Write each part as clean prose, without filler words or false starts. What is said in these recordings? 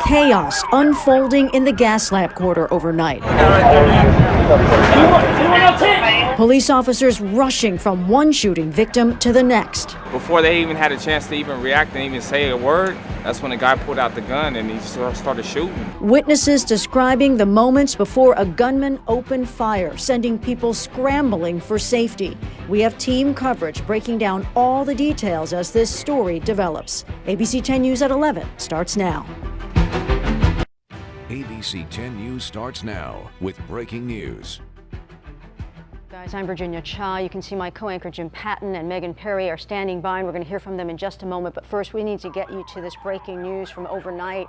Chaos unfolding in the Gaslamp quarter overnight. Police officers rushing from one shooting victim to the next. Before they even had a chance to even react and even say a word, that's when the guy pulled out the gun and he started shooting. Witnesses describing the moments before a gunman opened fire, sending people scrambling for safety. We have team coverage breaking down all the details as this story develops. ABC 10 News at 11 starts now. ABC 10 News starts now with breaking news. Guys, I'm Virginia Cha. You can see my co-anchor Jim Patton and Megan Perry are standing by, and we're going to hear from them in just a moment. But first, we need to get you to this breaking news from overnight.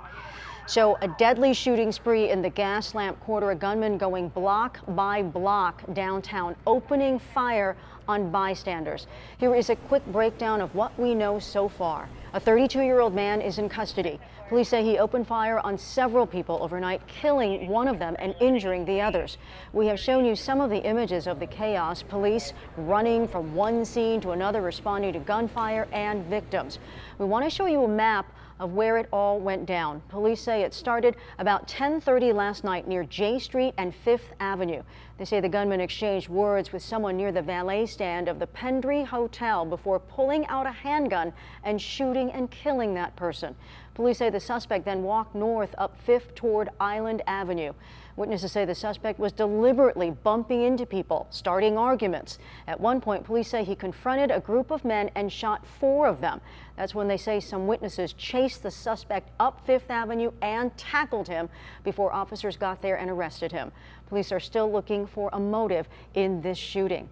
So a deadly shooting spree in the Gaslamp quarter, a gunman going block by block downtown, opening fire on bystanders. Here is a quick breakdown of what we know so far. A 32-year-old man is in custody. Police say he opened fire on several people overnight, killing one of them and injuring the others. We have shown you some of the images of the chaos, police running from one scene to another, responding to gunfire and victims. We want to show you a map of where it all went down. Police say it started about 10:30 last night near J Street and 5th Avenue. They say the gunman exchanged words with someone near the valet stand of the Pendry Hotel before pulling out a handgun and shooting and killing that person. Police say the suspect then walked north up 5th toward Island Avenue. Witnesses say the suspect was deliberately bumping into people, starting arguments. At one point, police say he confronted a group of men and shot 4 of them. That's when they say some witnesses chased the suspect up 5th Avenue and tackled him before officers got there and arrested him. Police are still looking for a motive in this shooting.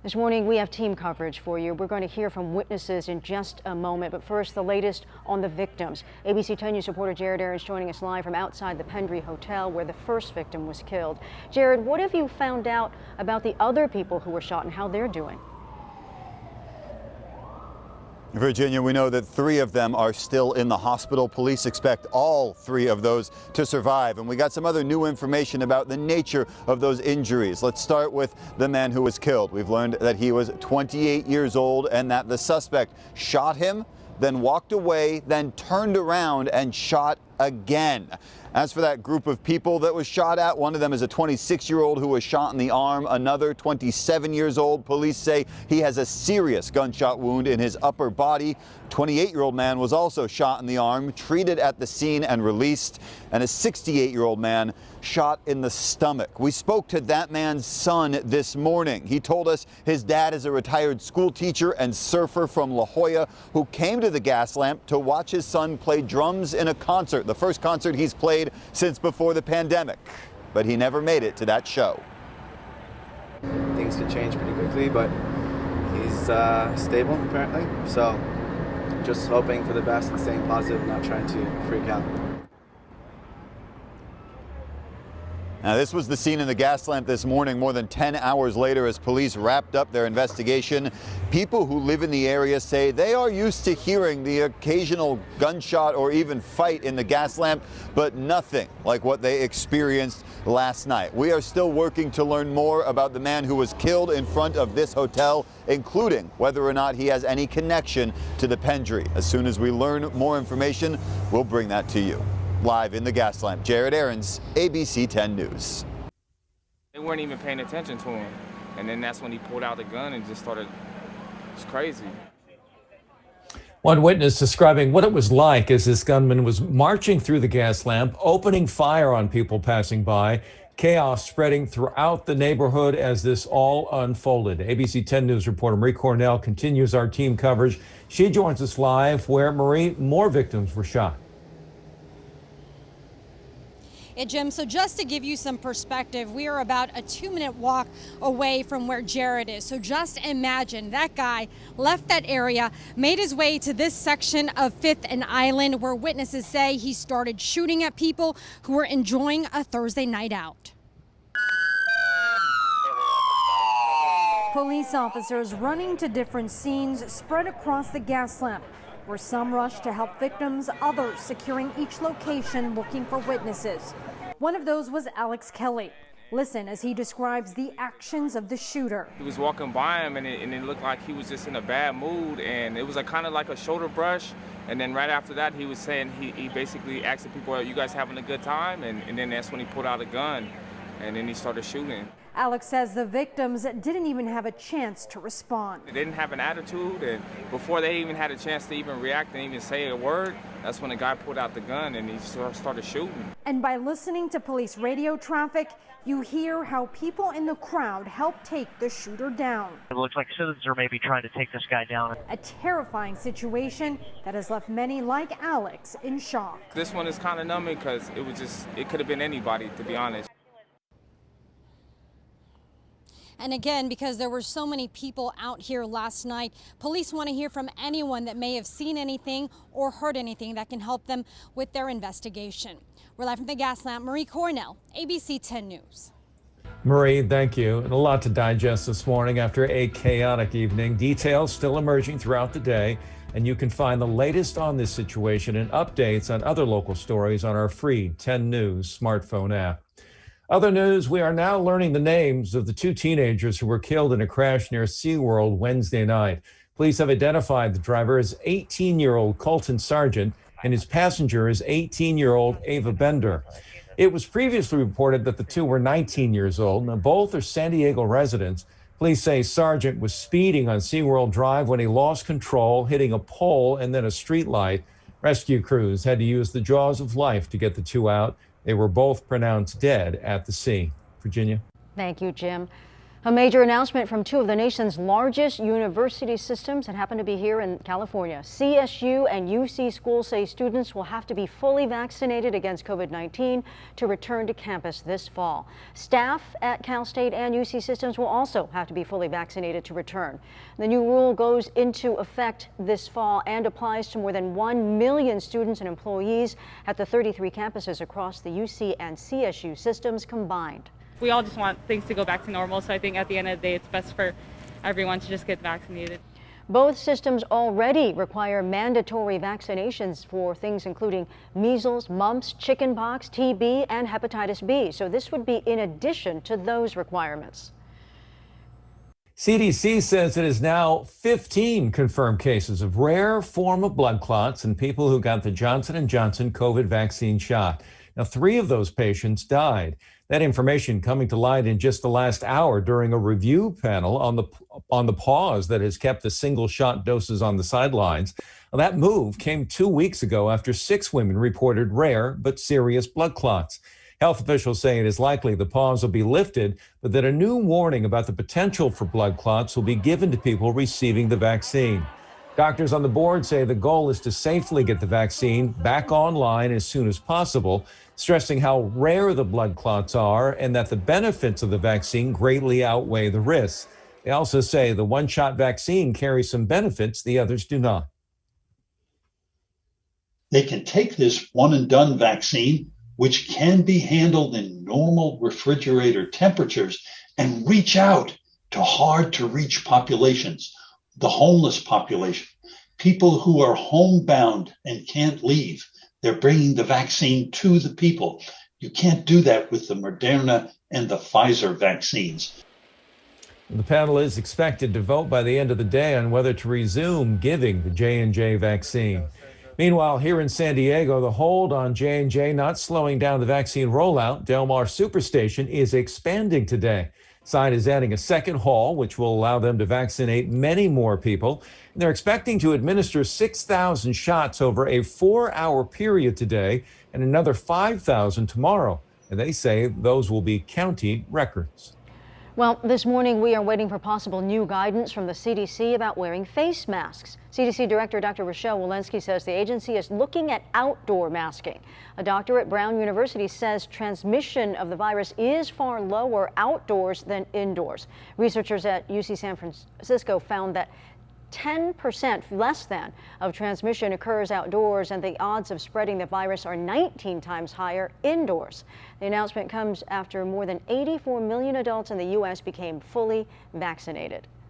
This morning, we have team coverage for you. We're going to hear from witnesses in just a moment. But first, the latest on the victims. ABC 10 News reporter Jared Aarons joining us live from outside the Pendry Hotel where the first victim was killed. Jared, what have you found out about the other people who were shot and how they're doing? Virginia, we know that 3 of them are still in the hospital. Police expect all 3 of those to survive. And we got some other new information about the nature of those injuries. Let's start with the man who was killed. We've learned that he was 28 years old and that the suspect shot him, then walked away, then turned around and shot again. As for that group of people that was shot at, one of them is a 26-year-old who was shot in the arm, another 27 years old. Police say he has a serious gunshot wound in his upper body. 28-year-old man was also shot in the arm, treated at the scene and released, and a 68-year-old man shot in the stomach. We spoke to that man's son this morning. He told us his dad is a retired school teacher and surfer from La Jolla who came to the Gaslamp to watch his son play drums in a concert, the first concert he's played since before the pandemic. But he never made it to that show. Things can change pretty quickly, but he's stable apparently. So just hoping for the best and staying positive, not trying to freak out. Now, this was the scene in the Gaslamp this morning, more than 10 hours later as police wrapped up their investigation. People who live in the area say they are used to hearing the occasional gunshot or even fight in the Gaslamp, but nothing like what they experienced last night. We are still working to learn more about the man who was killed in front of this hotel, including whether or not he has any connection to the Pendry. As soon as we learn more information, we'll bring that to you. Live in the Gaslamp, Jared Aarons, ABC 10 News. They weren't even paying attention to him. And then that's when he pulled out the gun and just started, it's crazy. One witness describing what it was like as this gunman was marching through the Gaslamp, opening fire on people passing by, chaos spreading throughout the neighborhood as this all unfolded. ABC 10 News reporter Marie Cornell continues our team coverage. She joins us live where, Marie, more victims were shot. Yeah, Jim, so just to give you some perspective, we are about a 2-minute walk away from where Jared is. So just imagine that guy left that area, made his way to this section of 5th and Island, where witnesses say he started shooting at people who were enjoying a Thursday night out. Police officers running to different scenes spread across the Gaslamp, where some rushed to help victims, others securing each location looking for witnesses. One of those was Alex Kelly. Listen as he describes the actions of the shooter. He was walking by him and it looked like he was just in a bad mood, and it was kind of like a shoulder brush, And then right after that, he was saying, he basically asked the people, are you guys having a good time? And then that's when he pulled out a gun, and then he started shooting. Alex says the victims didn't even have a chance to respond. They didn't have an attitude, and before they even had a chance to even react and even say a word, that's when the guy pulled out the gun and he started shooting. And by listening to police radio traffic, you hear how people in the crowd helped take the shooter down. It looks like citizens are maybe trying to take this guy down. A terrifying situation that has left many like Alex in shock. This one is kind of numbing because it could have been anybody, to be honest. And again, because there were so many people out here last night, police want to hear from anyone that may have seen anything or heard anything that can help them with their investigation. We're live from the Gaslamp. Marie Cornell, ABC 10 News. Marie, thank you. And a lot to digest this morning after a chaotic evening. Details still emerging throughout the day. And you can find the latest on this situation and updates on other local stories on our free 10 News smartphone app. Other news, we are now learning the names of the two teenagers who were killed in a crash near SeaWorld Wednesday night. Police have identified the driver as 18-year-old Colton Sargent and his passenger as 18-year-old Ava Bender. It was previously reported that the two were 19 years old. Now, both are San Diego residents. Police say Sargent was speeding on SeaWorld Drive when he lost control, hitting a pole and then a street light. Rescue crews had to use the jaws of life to get the two out. They were both pronounced dead at the scene. Virginia. Thank you, Jim. A major announcement from two of the nation's largest university systems that happen to be here in California. CSU and UC schools say students will have to be fully vaccinated against COVID-19 to return to campus this fall. Staff at Cal State and UC systems will also have to be fully vaccinated to return. The new rule goes into effect this fall and applies to more than 1 million students and employees at the 33 campuses across the UC and CSU systems combined. We all just want things to go back to normal, so I think at the end of the day, it's best for everyone to just get vaccinated. Both systems already require mandatory vaccinations for things including measles, mumps, chickenpox, TB, and hepatitis B. So this would be in addition to those requirements. CDC says it is now 15 confirmed cases of rare form of blood clots in people who got the Johnson & Johnson COVID vaccine shot. Now, 3 of those patients died. That information coming to light in just the last hour during a review panel on the pause that has kept the single shot doses on the sidelines. Well, that move came 2 weeks ago after 6 women reported rare but serious blood clots. Health officials say it is likely the pause will be lifted, but that a new warning about the potential for blood clots will be given to people receiving the vaccine. Doctors on the board say the goal is to safely get the vaccine back online as soon as possible, stressing how rare the blood clots are and that the benefits of the vaccine greatly outweigh the risks. They also say the one-shot vaccine carries some benefits the others do not. They can take this one-and-done vaccine, which can be handled in normal refrigerator temperatures, and reach out to hard-to-reach populations, the homeless population, people who are homebound and can't leave. They're bringing the vaccine to the people. You can't do that with the Moderna and the Pfizer vaccines. The panel is expected to vote by the end of the day on whether to resume giving the J&J vaccine. Meanwhile, here in San Diego, the hold on J&J not slowing down the vaccine rollout. Del Mar Superstation is expanding today. Side is adding a second hall, which will allow them to vaccinate many more people. And they're expecting to administer 6,000 shots over a 4-hour period today and another 5,000 tomorrow. And they say those will be county records. Well, this morning we are waiting for possible new guidance from the CDC about wearing face masks. CDC Director Dr. Rochelle Walensky says the agency is looking at outdoor masking. A doctor at Brown University says transmission of the virus is far lower outdoors than indoors. Researchers at UC San Francisco found that 10% less than of transmission occurs outdoors, and the odds of spreading the virus are 19 times higher indoors. The announcement comes after more than 84 million adults in the U.S. became fully vaccinated.